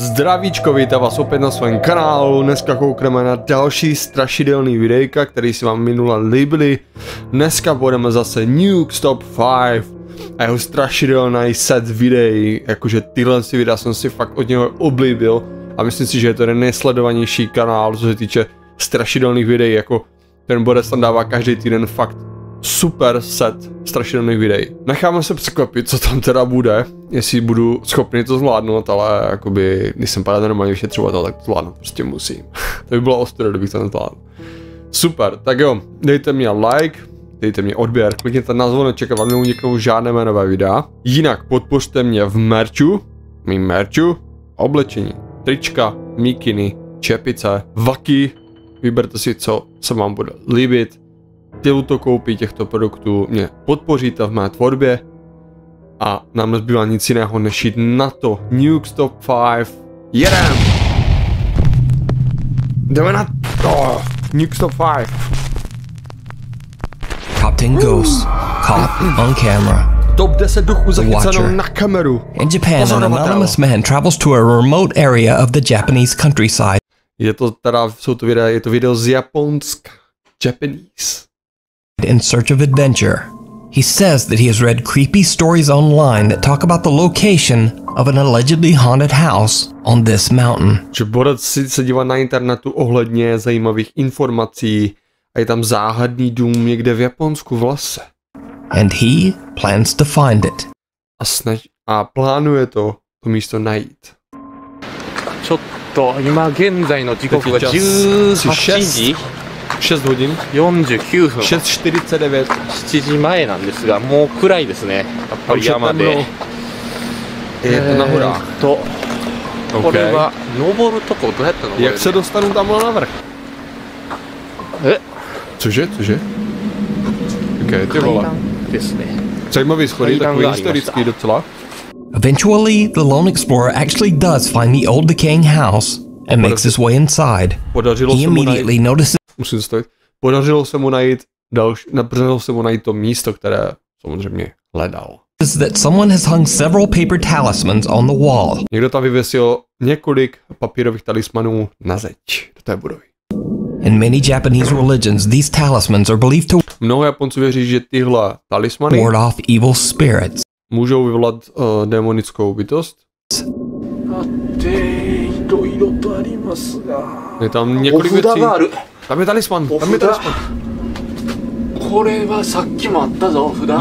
Zdravíčko, vítám vás opět na svém kanálu. Dneska koukneme na další strašidelný videjka, který si vám minule líbili. Dneska budeme zase Nuke Top 5 a jeho strašidelný set videí. Jakože tyhle videa jsem si fakt od něho oblíbil a myslím si, že je to ten nejsledovanější kanál, co se týče strašidelných videí. Jako ten Borec tam dává každý týden fakt super set strašidelných videí. Necháme se překvapit, co tam teda bude, jestli budu schopný to zvládnout, ale jakoby, když jsem paranormální vyšetřovatel, tak to zvládnout prostě musím. To by bylo ostuda, kdybych to nezvládl. Super, tak jo, dejte mě like, dejte mě odběr, klikněte na zvoneček, vám neuniknou žádné mé nové videa. Jinak podpořte mě v merchu, mým merchu, oblečení, trička, mikiny, čepice, vaky, vyberte si, co se vám bude líbit. Těluto koupí těchto produktů mě podpoříte v mé tvorbě a nám nezbývá nic jiného než jít na to. Nuke Top 5. Jedem! Jdeme na to! Nuke Top 5. Top 10 ghosts caught on camera. Top 10 duchů zachyceno na kameru. In Japan, an anonymous man travels to a remote area of the Japanese countryside. Je to video z Japonska. Japanese. In search of adventure. He says that he has read creepy stories online that talk about the location of an allegedly haunted house on this mountain. Že Borec se dívá na internetu ohledně zajímavých informací a je tam záhadný dům někde v Japonsku v lese. And he plans to find it. A plánuje to místo najít. 今現在の時刻が18時 6 hodin 49分 6:49 7時前なんですがもう暗いですねやっぱり山でna horách. これは登るとこどうやったの Jak se dostanu tam na vrch? Cože? Ok, ty vole. ですね Zajímavý schody, takový historický docela. Eventually, the lone explorer actually does find the old decaying house and makes his way inside. He immediately notices Podařilo se mu najít to místo, které samozřejmě hledal. that someone has hung several paper talismans on the wall. Někdo tam vyvěsil několik papírových talismanů na zeď do té budovy. In many Japanese religions, these talismans are believed to Mnoho Japonců věří, že tyhle talismany ward off evil spirits. můžou vyvolat démonickou bytost. Je tam několik věcí. Tam je talisman.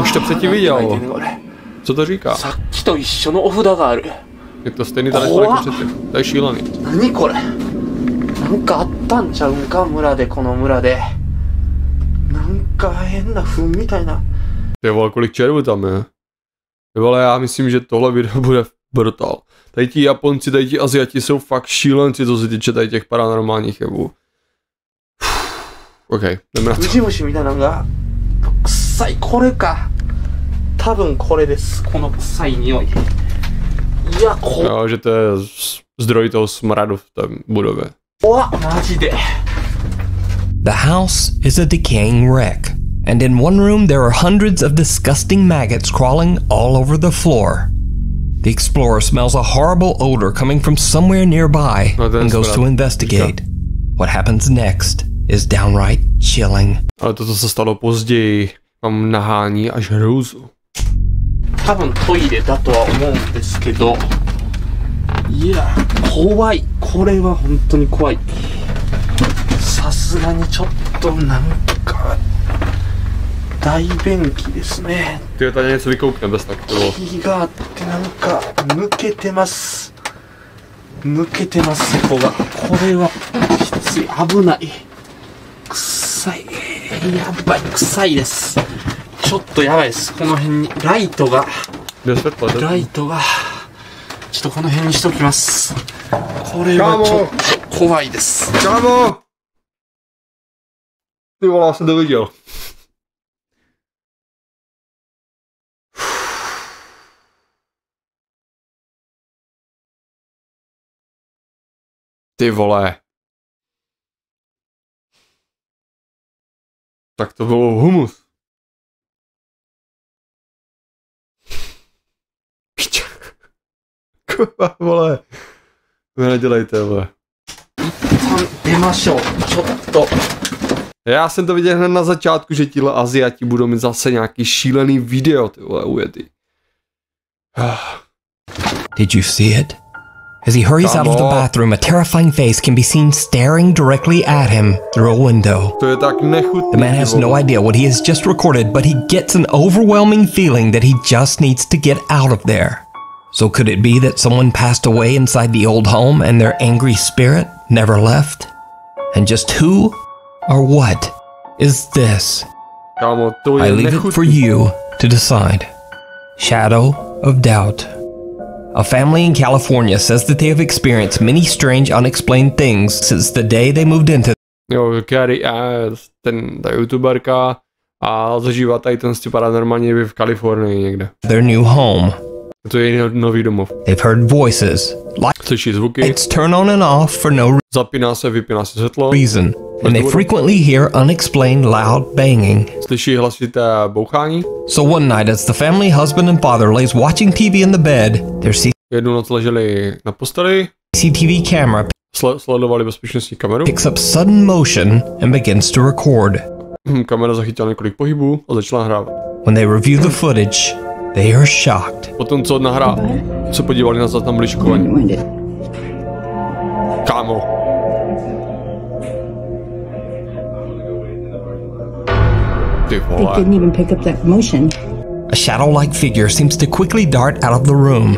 Už to předtím viděl. Co to říká? Je to stejný talisman jako předtím. To je šílený. Ty vole, kolik červů tam je. Ty vole, já myslím, že tohle video bude brutal. Tady ti Japonci, tady ti Aziati jsou fakt šílenci, co se týče tady těch paranormálních jevů. OK, jdeme na to. Jo, že to je zdroj toho smradu v té budově. The house is a decaying wreck, and in one room there are hundreds of disgusting maggots crawling all over the floor. The explorer smells a horrible odor coming from somewhere nearby and goes to investigate. What happens next is downright chilling. Ale to, co se stalo později, mám nahání až hrůzu. 多分トイレだとは思うんですけどいや怖いこれは本当に怖いさすがにちょっとなんか大便器ですね Ty tady něco vykoukne bez tak to bylo. 気があってなんか抜けてますそこがこれはきつい危ない臭いやばい臭いですちょっとやばいです。この辺にライトがちょっとこの辺にしときます。これはちょっと怖いです。Kámo! Ty vole, já jsem to viděl. Ty vole. Tak to bylo humus. Kurva, vole. To nedělejte, vole. Já jsem to viděl hned na začátku, že tíhle Aziati budou mít zase nějaký šílený video, ty vole, ujetý. Did you see it? As he hurries out of the bathroom, a terrifying face can be seen staring directly at him through a window. To je tak nechutný. The man has no idea what he has just recorded, but he gets an overwhelming feeling that he just needs to get out of there. So could it be that someone passed away inside the old home and their angry spirit never left? And just who or what is this? Kámo, to je I leave it for you to decide. Shadow of doubt. A family in California says that they have experienced many strange, unexplained things since the day they moved into. Jo, Carrie, ta youtuberka a zažívá tady ten paranormální v Kalifornii někde. Their new home. To je její nový domov. They've heard voices. Slyší zvuky. Lights turn on and off for no Zapíná se, vypíná se světlo. reason. And they frequently hear unexplained loud banging. Slyší hlasité bouchání. So one night, as the family husband and father lays watching TV in the bed, their Jednu noc leželi na posteli. CCTV camera Sledovali bezpečnostní kameru. picks up sudden motion and begins to record. Kamera zachytila několik pohybů a začala hrávat. When they review the footage, they are shocked. Potom co se podívali na záznam liškování. Kámo. Ty They vole. couldn't even pick up that motion. A shadow-like figure seems to quickly dart out of the room.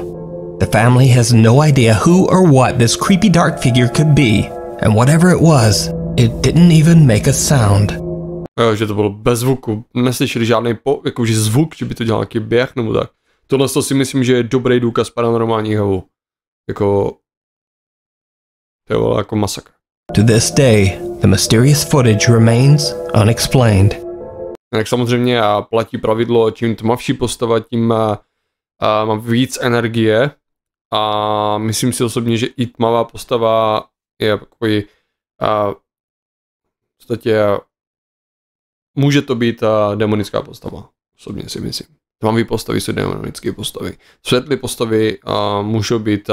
The family has no idea who or what this creepy dark figure could be, and whatever it was, it didn't even make a sound. Jo, že to bylo bez zvuku. Neslyšeli žádný jakože zvuk, že by to dělal nějaký běh nebo tak. Tohle si myslím, že je dobrý důkaz paranormálního jevu. Jako... To je vole jako masakr. To this day, the mysterious footage remains unexplained. Tak samozřejmě platí pravidlo, čím tmavší postava, tím má víc energie. A myslím si osobně, že i tmavá postava je takový... v podstatě může to být demonická postava. Osobně si myslím. Tmavé postavy jsou demonické postavy. Světlé postavy můžou být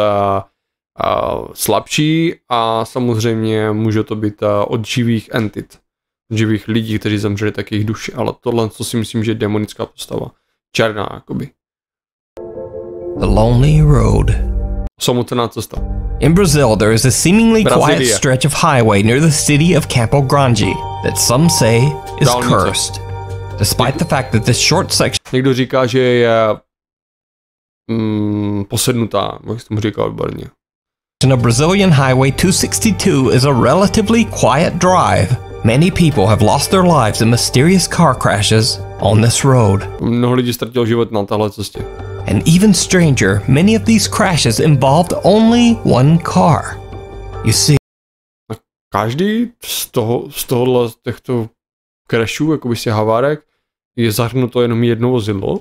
slabší a samozřejmě může to být od živých entit. Živých lidí, kteří zemřeli, tak jejich duši. Ale tohle, co si myslím, že je demonická postava. Černá, jakoby. The Lonely Road. Samotná cesta. In Brazil, there is a seemingly quiet stretch of highway near the city of Campo Grande that some say is cursed. Despite the fact that this short section někdo říká, že je posednutá, jak jsem mu říkal odborně. of Brazilian Highway 262 is a relatively quiet drive. Many people have lost their lives in mysterious car crashes on this road. Mnoho lidí ztratilo život na téhle cestě. And even stranger, many of these crashes involved only one car. You see, Každý z těchto crashů, jakoby z těch havárek, je zahrnuto jenom jedno vozidlo.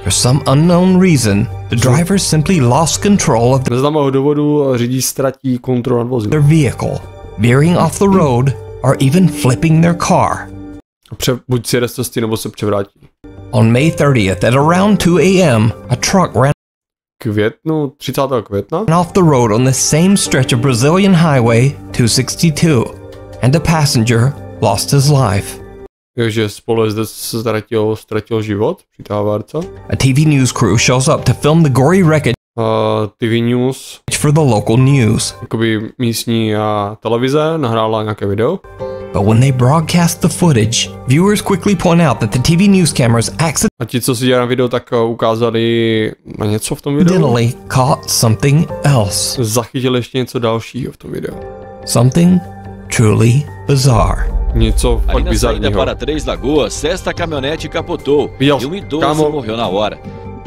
for some unknown reason, the driver simply lost control of Neznámého důvodu řidič ztratí kontrolu nad vozidlem. their vehicle, veering off the road or even flipping their car. Buď si jede z cesty, nebo se převrátí. On May 30th at around 2 a.m., a truck ran 30. května off the road on the same stretch of Brazilian Highway 262, and a passenger lost his life. že spolujezdec se ztratil život při té havárce. A TV news crew shows up to film the gory wreckage TV news for the local news. jakoby místní televize nahrála nějaké video. But when they broadcast the footage, viewers quickly point out that the TV news cameras A ti, co si dělali video, tak ukázali na něco v tom videu. accidentally caught something else. Zachytili ještě něco dalšího v tom videu. Something truly bizarre. Něco fakt bizarního. Para Três Lagoas, esta caminhonete capotou e idoso morreu na hora.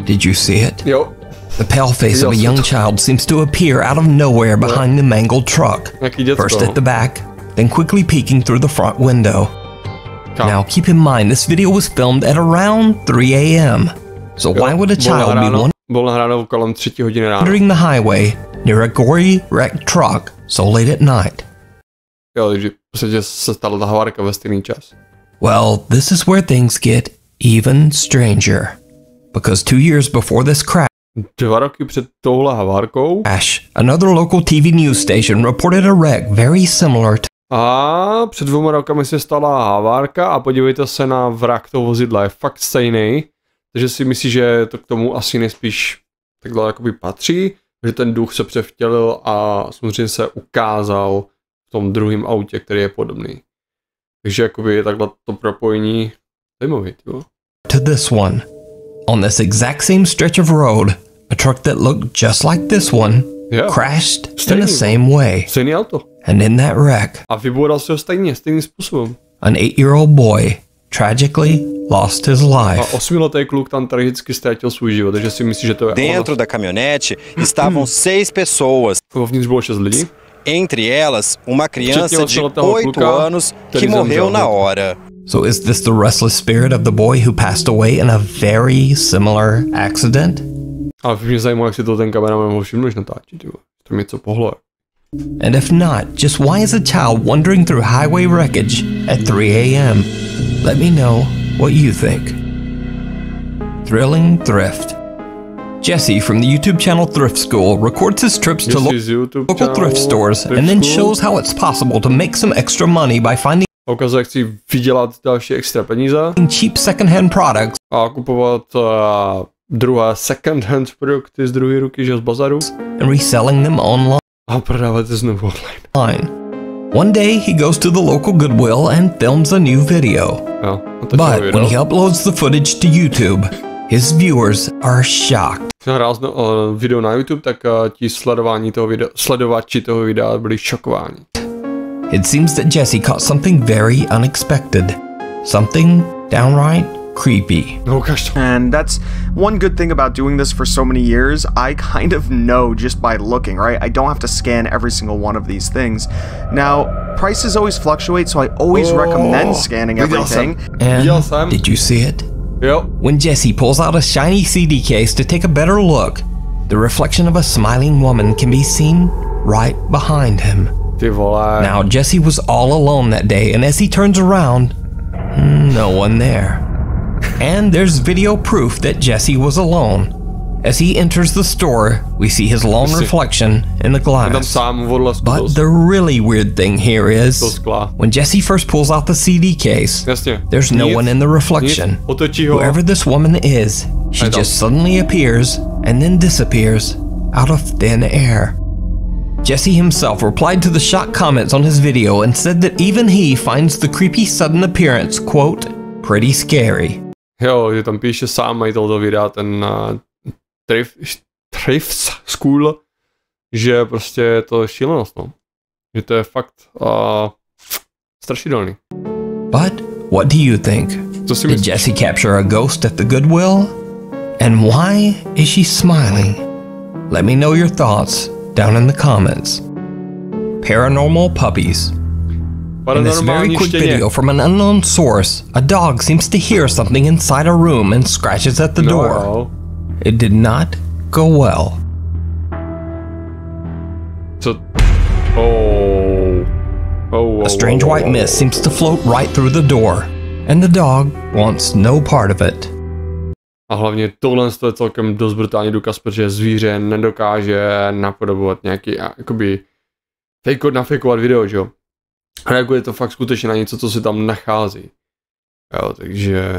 Did you see it? Jo. The pale face of a young child seems to appear out of nowhere behind the mangled truck. First at the back, then quickly peeking through the front window. Now keep in mind this video was filmed at around 3 a.m. So why would a child be wandering the highway near a gory wrecked truck so late at night? Jo, takže prostě se stala ta havárka ve stejný čas. Well, this is where things get even stranger. Because 2 years before this crash, 2 roky před touhle havárkou. Another local TV news station reported a wreck very similar to. A před 2 rokami se stala havárka a podívejte se na vrak toho vozidla, je fakt stejný. Takže si myslí, že to k tomu asi nejspíš takhle jakoby patří, že ten duch se převtělil a samozřejmě se ukázal v tom druhém autě, který je podobný. Takže jakoby je takhle to propojení zajímavý, jo. To this one. On this exact same stretch of road, a truck that looked just like this one crashed in the same way. Stejný auto. And in that wreck, a vyboural se ho stejným způsobem. An 8-year-old boy tragically lost his life. A 8letý kluk tam tragicky ztratil svůj život, takže si myslí, že to je Dentro da caminhonete estavam 6 pessoas. Uvnitř bylo 6 lidí. Entre elas, uma criança de 8 anos que morreu na hora. So is this the restless spirit of the boy who passed away in a very similar accident? A mě zajímalo, jak si to ten kameraman mohl všimnout, že natáčí, to mi co pohlo. And if not, just why is a child wandering through highway wreckage at 3 a.m.? Let me know what you think. Thrilling Thrift. Jesse from the YouTube channel Thrift School records his trips to local thrift stores and then shows how it's possible to make some extra money by finding ukazuje, jak si vydělat další extra peníze cheap second-hand products a kupovat druhé second-hand produkty z druhé ruky, že z bazaru and reselling them online. A prodávat je znovu online. One day he goes to the local Goodwill and films a new video. But when he uploads the footage to YouTube, his viewers are shocked. Když nahrál video na YouTube, tak ti sledovači toho videa byli šokováni. It seems that Jesse caught something very unexpected. Something downright creepy. And that's one good thing about doing this for so many years. I kind of know just by looking, right? I don't have to scan every single one of these things. Now, prices always fluctuate, so I always recommend scanning everything. And did you see it? Yep. When Jesse pulls out a shiny CD case to take a better look, the reflection of a smiling woman can be seen right behind him. Now, Jesse was all alone that day, and as he turns around, no one there. And there's video proof that Jesse was alone. As he enters the store, we see his lone reflection in the glass. But the really weird thing here is, when Jesse first pulls out the CD case, there's no one in the reflection. Whoever this woman is, she just suddenly appears and then disappears out of thin air. Jesse himself replied to the shocked comments on his video and said that even he finds the creepy sudden appearance, quote, pretty scary. Jo, že tam píše sám majitel videa, ten thrift school, že prostě je to šílenost, no. Že to je fakt strašidelný. But what do you think? Did Jesse capture a ghost at the Goodwill? And why is she smiling? Let me know your thoughts down in the comments. Paranormal puppies. In this very quick video from an unknown source, a dog seems to hear something inside a room and scratches at the door. It did not go well. A strange white mist seems to float right through the door, and the dog wants no part of it. A hlavně tohle je celkem dost brutální důkaz, protože zvíře nedokáže napodobovat nějaký, jakoby, nafakovat video, že jo. Reaguje to fakt skutečně na něco, co se tam nachází. Jo, takže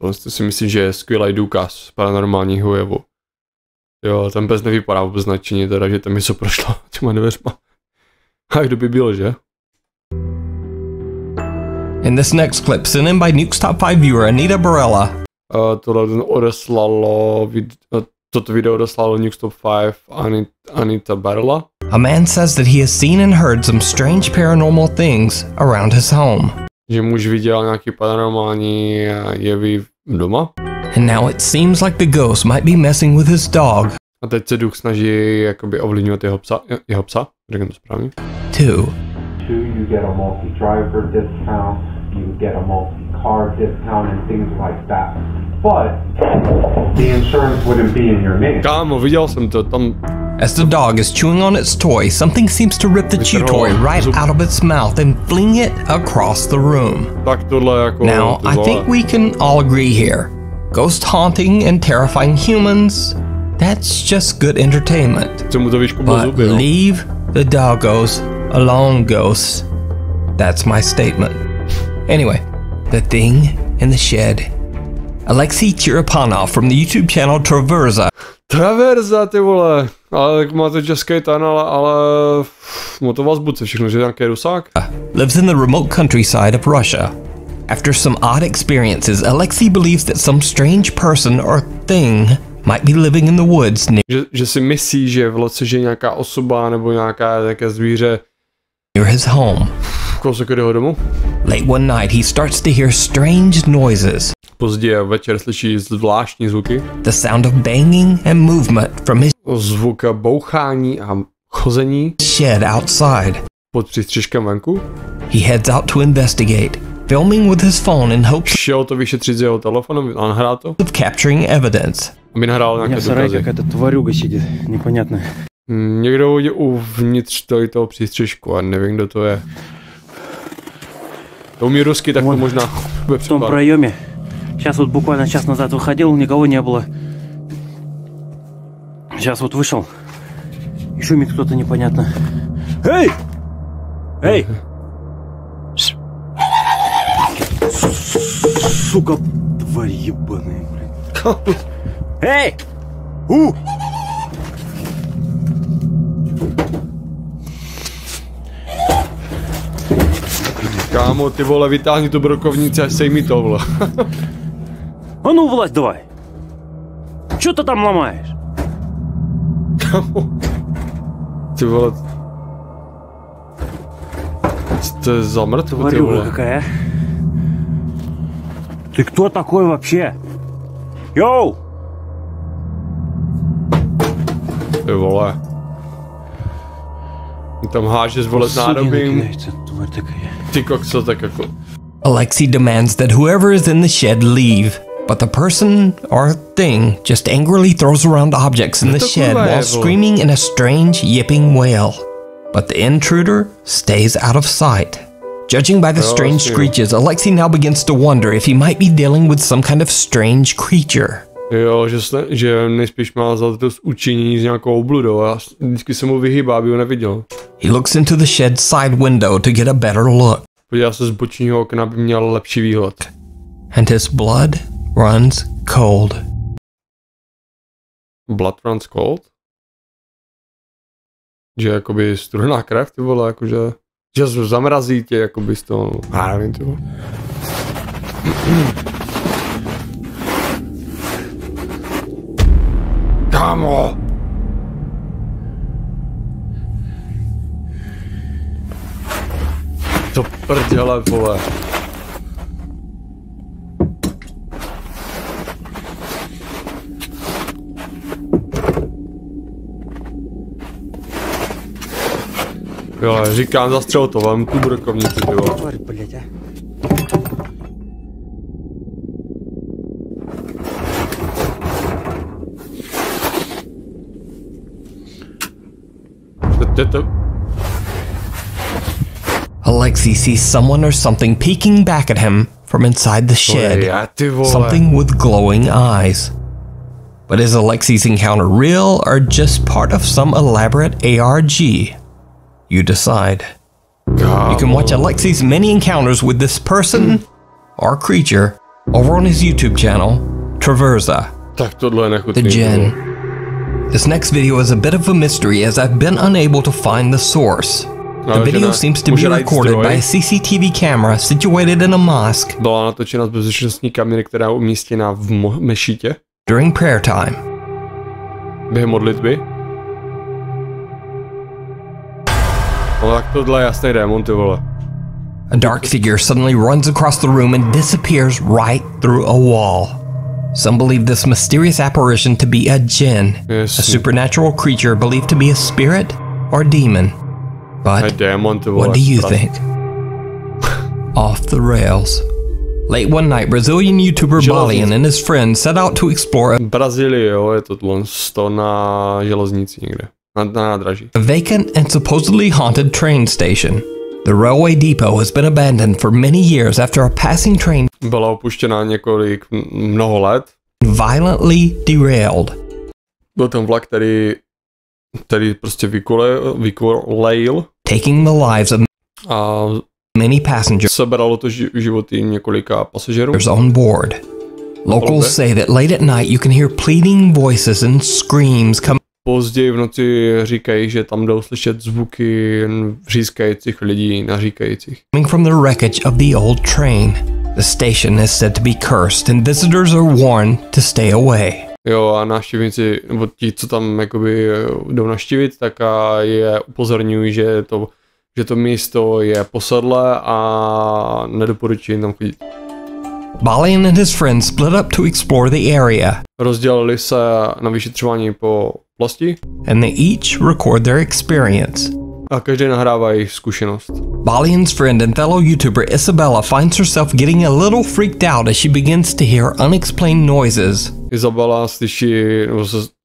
tohle si myslím, že je skvělý důkaz paranormálního jevu. Jo, ten pes nevypadá vůbec nadšeně, teda, že tam něco prošlo těma dveřma. A kdo by byl, že? In this next clip, sent in by Nuke's top 5 viewer Anita Barella. Toto video odeslalo Nuke's top 5 Anita Barella. A man says that he has seen and heard some strange paranormal things around his home. Že muž viděl nějaký paranormální jevy doma. And now it seems like the ghost might be messing with his dog. A teď se duch snaží jakoby ovlivňovat jeho psa. Řeknu to správně. 2. You get a multi-driver discount, you get a multi-car discount and things like that. But the insurance wouldn't be in your name. Kámo, viděl jsem to tam. As the dog is chewing on its toy, something seems to rip the chew toy right out of its mouth and fling it across the room. Now, I think we can all agree here. Ghost haunting and terrifying humans that's just good entertainment. But zuby, leave the doggos alone, ghosts. That's my statement. Anyway, the thing in the shed. Alexei Chirapanov from the YouTube channel Traversal. Traversa, ty vole. Ale má to český kanál, ale motovazbuce všechno, že nějaký Rusák. Lives in the remote countryside of Russia. After some odd experiences, Alexei believes that some strange person or thing might be living in the woods near že si myslí, že v loci je nějaká osoba nebo nějaké zvíře near his home. Kousek od jeho domu. Late one night, he starts to hear strange noises. Později večer slyší zvláštní zvuky. The sound of banging and movement from his zvuk bouchání a chození. Shed outside. Pod přístřeškem venku. He heads out to investigate, filming with his phone in hopes šel to vyšetřit s jeho telefonem a nahrál to. Of capturing evidence. Aby nahrál nějaké důkazy. Někdo hodí uvnitř toho přístřešku a nevím, kdo to je. To umí rusky, tak to možná bude в том проеме. Сейчас вот буквально час назад выходил, никого не было. Сейчас вот вышел. И шумит кто-то непонятно. Эй! Эй! Сука, тварь ебаная, блин. Эй! Kámo, ty vole, vytáhni tu brokovnici a sej mi to, vole. А ну, влазь давай! Чё ты там ломаешь? Kámo. Ty vole. To je za mrtvo, ty vole. Какая? Ты кто такой вообще? Йоу! Ty vole. Tam háže vole s nádobím. Ty kokso, tak jako. Alexei demands that whoever is in the shed leave, but the person or thing just angrily throws around objects in the shed while screaming in a strange yipping wail. But the intruder stays out of sight. Judging by the strange screeches, Alexei now begins to wonder if he might be dealing with some kind of strange creature. Jo, že nejspíš má za to učinění s nějakou obludou a vždycky se mu vyhýbá, aby ho neviděl. He looks into the shed side window to get a better look. Podívá se z bočního okna, aby měl lepší výhled. And his blood runs cold. Blood runs cold? Že jakoby studená krev, ty vole, jakože... Že zamrazí tě, jakoby z toho... Já nevím, ty vole. Kámo! To prdele, vole. Jo, říkám, zastřel to, vám tu brokovnici, ty vole. Alexei sees someone or something peeking back at him from inside the shed. Something with glowing eyes. But is Alexei's encounter real or just part of some elaborate ARG? You decide. You can watch Alexei's many encounters with this person or creature over on his YouTube channel, Traversal. The Djinn. This next video is a bit of a mystery as I've been unable to find the source. The video seems to be recorded by a CCTV camera situated in a mosque. Byla natočena z bezpečnostní kamery, která je umístěna v mešitě. During prayer time. Během modlitby. No tak tohle je jasný démon, ty vole. A dark figure suddenly runs across the room and disappears right through a wall. Some believe this mysterious apparition to be a djinn, a supernatural creature believed to be a spirit or demon. But what do you think? Off the rails. Late one night, Brazilian YouTuber Balian and his friends set out to explore Brazílie, jo, je to na železnici někde, na nádraží. A vacant and supposedly haunted train station. The railway depot has been abandoned for many years after a passing train byla opuštěna mnoho let. Violently derailed. Byl ten vlak, který prostě vykolejil. Taking the lives of many passengers. Sebralo to životy několika pasažerů. On board. Locals say that late at night you can hear pleading voices and screams come. Později v noci říkají, že tam jdou slyšet zvuky vřískajících lidí, naříkajících. Coming from the wreckage of the old train. The station is said to be cursed and visitors are warned to stay away. Jo, a návštěvníci, nebo ti, co tam jakoby jdou navštívit, tak je upozorňují, že to místo je posedlé a nedoporučují tam chodit. Balian and his friends split up to explore the area. Rozdělili se na vyšetřování po vlasti. And they each record their experience. A každý nahrává jejich zkušenost. Balian's friend and fellow YouTuber Isabella finds herself getting a little freaked out as she begins to hear unexplained noises. Isabella slyší,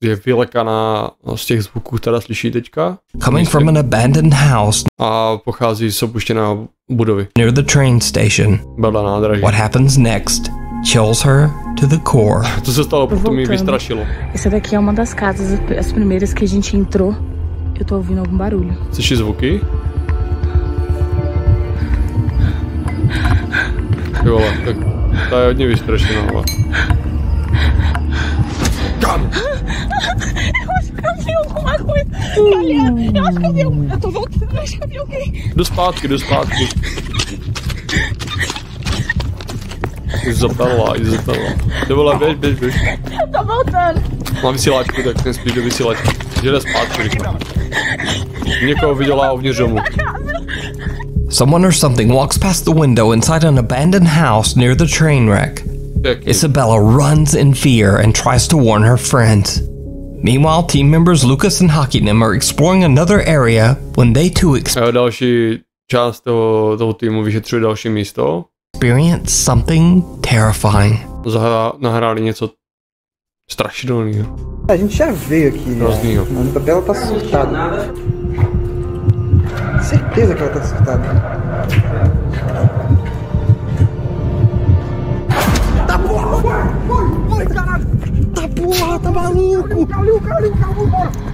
je vylekaná z těch zvuků, které slyší teďka. Coming from an abandoned house. A pochází z opuštěného budovy. Near the train station. Vedle nádraží. What happens next chills her to the core. Co se stalo, potom mě vystrašilo. Essa daqui é uma das casas, as primeiras que a gente entrou. Eu tô ouvindo algum barulho. Slyší zvuky? Jo, ale tak ta je hodně vystrašená, ale. Kam? Eu acho que eu vi alguma coisa. Olha, eu acho que eu vi alguma. Eu tô voltando, eu acho que eu vi alguém. Jdu zpátky. Izabela. Ty vole, běž. Eu tô voltando. Mám vysílačku, tak nespíš do vysílačky. Že jde zpátky, rychle. Někoho viděla uvnitř domu. Someone or something walks past the window inside an abandoned house near the train wreck. Isabella runs in fear and tries to warn her friends. Meanwhile, team members Lucas and Hakinem are exploring another area when they too další část toho týmu vyšetřuje další místo. Experience something terrifying. Nahráli něco strašidelného. A gente já veio aqui. Rosinho. A Isabela tá surtada. Certeza que ela tá surtada. Tá caralho! Tá maluco!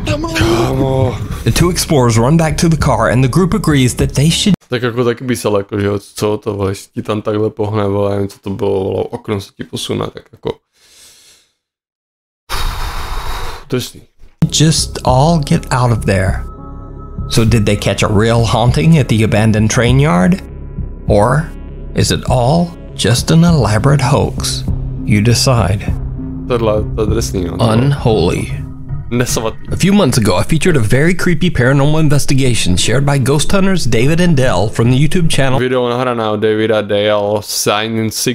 Tá maluco! The two explorers run back to the car and the group agrees that they should. Tak jako taky by se lekl, že jo, co to vlastně ti tam takhle pohne, vole, co to bylo, okno se ti posune, tak jako. Drsný. Just all get out of there. So did they catch a real haunting at the abandoned train yard? Or is it all just an elaborate hoax? You decide. To drsný, no. Unholy. Nesavatý. A few months ago, I featured a very creepy paranormal investigation shared by ghost hunters David and Dell from the YouTube channel Video nahrané od Davida Dale, Signs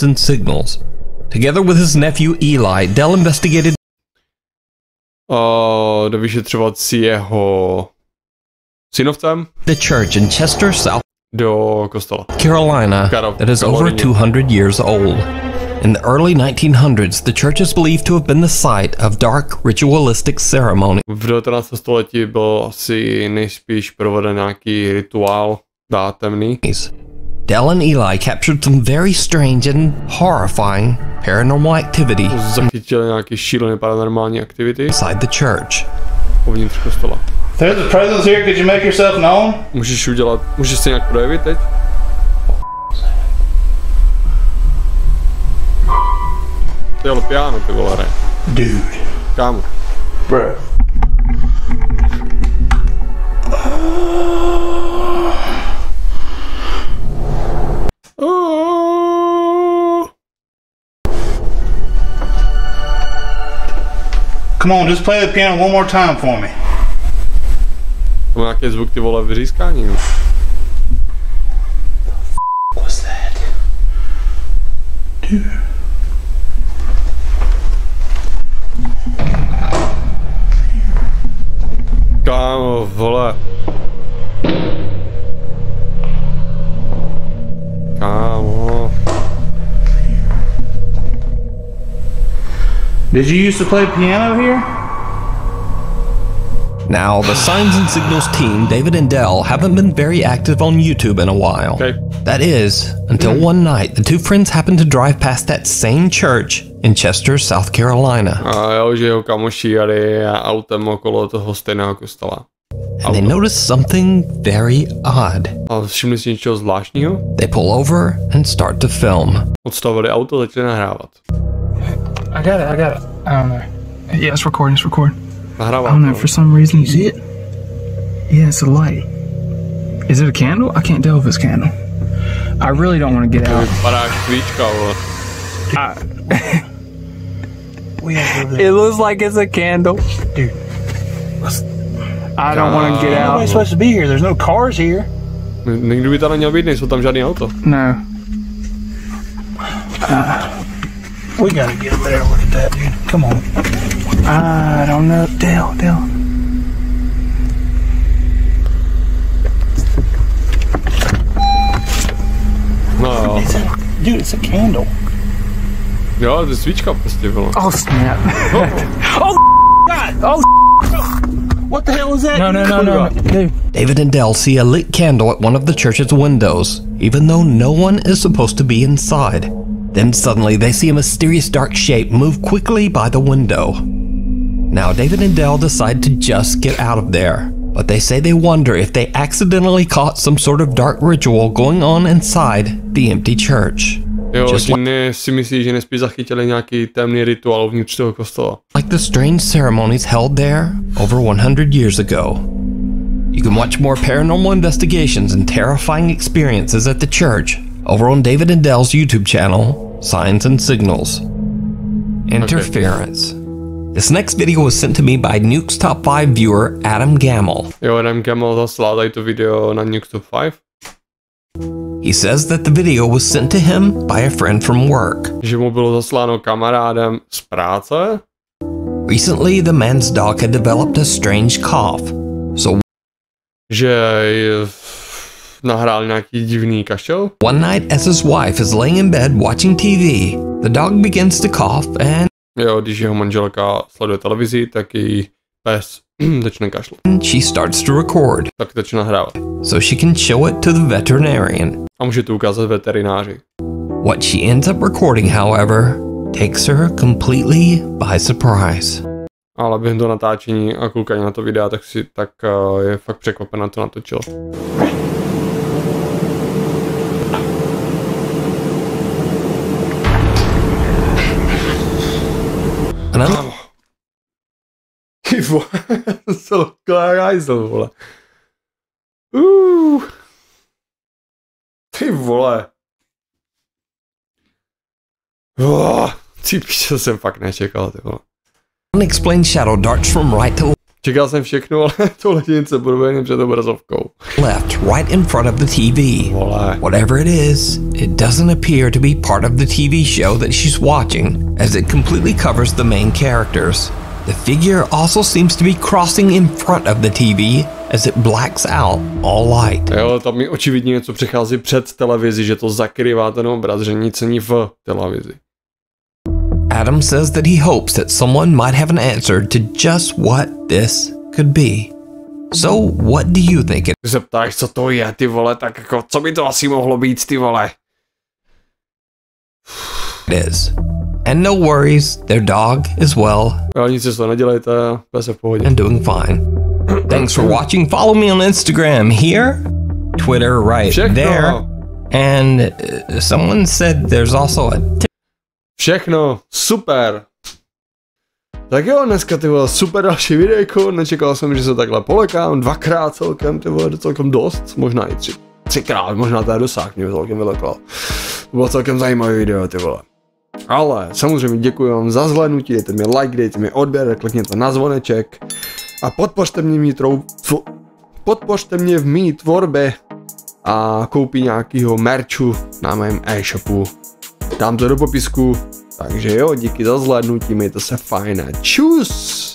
and Signals. Together with his nephew Eli, Dell investigated do vyšetřovat si jeho synovcem the church in Chester, South do kostela Carolina that is over 200 years old. In the early 1900s, the church is believed to have been the site of dark ritualistic ceremony. V 19. století byl asi nejspíš proveden nějaký rituál temný. Dell and Eli captured some very strange and horrifying paranormal activity. Zachytili nějaké šílené paranormální aktivity inside the church. Uvnitř kostela. There's a presence here. Could you make yourself known? Můžeš se nějak projevit teď? Ty vole, piano, ty vole, Dude. Kámo. Bro. Come on, just play the piano one more time for me. To má nějaký zvuk, ty vole, vyřískání. What's that? Dude. Kámo, vole. Kámo. Did you used to play piano here? Now, the Signs and Signals team, David and Dell, haven't been very active on YouTube in a while. Okay. That is, until one night, the two friends happened to drive past that same church in Chester, South Carolina. A jo, že jeho kamoši jeli autem okolo toho stejného kostela. And they noticed something very odd. A všimli si něčeho zvláštního? They pull over and start to film. Odstavili auto, začali nahrávat. I got it. I don't know. Yeah, it's recording. Nahrává I don't know, for some reason, you see it? Yeah, it's a light. Is it a candle? I can't tell if it's a candle. I really don't want to get out. Vypadá jak svíčka, vole. It looks like it's a candle. Dude. I don't want to get out. Nobody's supposed to be here. There's no cars here. Nikdy by tam neměl být, nejsou tam žádný auto. No. We gotta get over there and look at that, dude. Come on. I don't know. Dale. No. Dude, it's a candle. Jo, to je svíčka prostě, vole. Oh, snap. Oh, God! Oh, what the hell is that? No. Dude. David and Dell see a lit candle at one of the church's windows, even though no one is supposed to be inside. Then suddenly they see a mysterious dark shape move quickly by the window. Now David and Dell decide to just get out of there, but they say they wonder if they accidentally caught some sort of dark ritual going on inside the empty church. Jo, si myslí, že nespíš zachytili nějaký temný rituál uvnitř toho kostela. Like the strange ceremonies held there over 100 years ago. You can watch more paranormal investigations and terrifying experiences at the church over on David and Dell's YouTube channel, Signs and Signals. Interference. Okay. This next video was sent to me by Nuke's Top 5 viewer Adam Gamel. Jo, Adam Gamel zaslal tady to video na Nuke's Top 5. He says that the video was sent to him by a friend from work. Že mu bylo zasláno kamarádem z práce. Recently, the man's dog had developed a strange cough. So že nahrál nějaký divný kašel. One night, as his wife is laying in bed watching TV, the dog begins to cough and jo, když jeho manželka sleduje televizi, tak její pes začne kašlat. She starts to record. Tak začne nahrávat. So she can show it to the veterinarian. A může to ukázat veterináři. What she ends up recording, however, takes her completely by surprise. Ale během toho natáčení a koukání na to videa, tak je fakt překvapen, na to natočil. Ty vole, co klárajzel, vole. Ty vole. Ty piče, jsem fakt nečekal, ty vole. Unexplained shadow darts from right to left. Čekal jsem všechno, ale tohle něco bude jen před obrazovkou. Left, right in front of the TV. Vole. Whatever it is, it doesn't appear to be part of the TV show that she's watching, as it completely covers the main characters. The figure also seems to be crossing in front of the TV as it blacks out all light. Jo, tam mi očividně něco přechází před televizi, že to zakrývá ten obraz, že nic není v televizi. Adam says that he hopes that someone might have an answer to just what this could be. So, what do you think it is? Se ptáš, co to je, ty vole, tak jako, co by to asi mohlo být, ty vole? Is. And no worries, their dog is well. Jo, nic si to nedělejte, pes je v pohodě. And doing fine. Thanks for watching. Follow me on Instagram here, Twitter right there, and someone said there's also a všechno, super. Tak jo, dneska ty vole, super další videjko, nečekal jsem, že se takhle polekám, dvakrát celkem, ty vole, celkem dost, možná i třikrát, možná tady dosáh mě celkem vylekal. To bylo celkem zajímavý video, ty vole. Ale samozřejmě děkuji vám za zhlédnutí, dejte mi like, dejte mi odběr, klikněte na zvoneček a podpořte mě v mý tvorbě a koupí nějakýho merchu na mém e-shopu. Dám to do popisku, takže jo, díky za zhlédnutí, mějte se fajn a čus!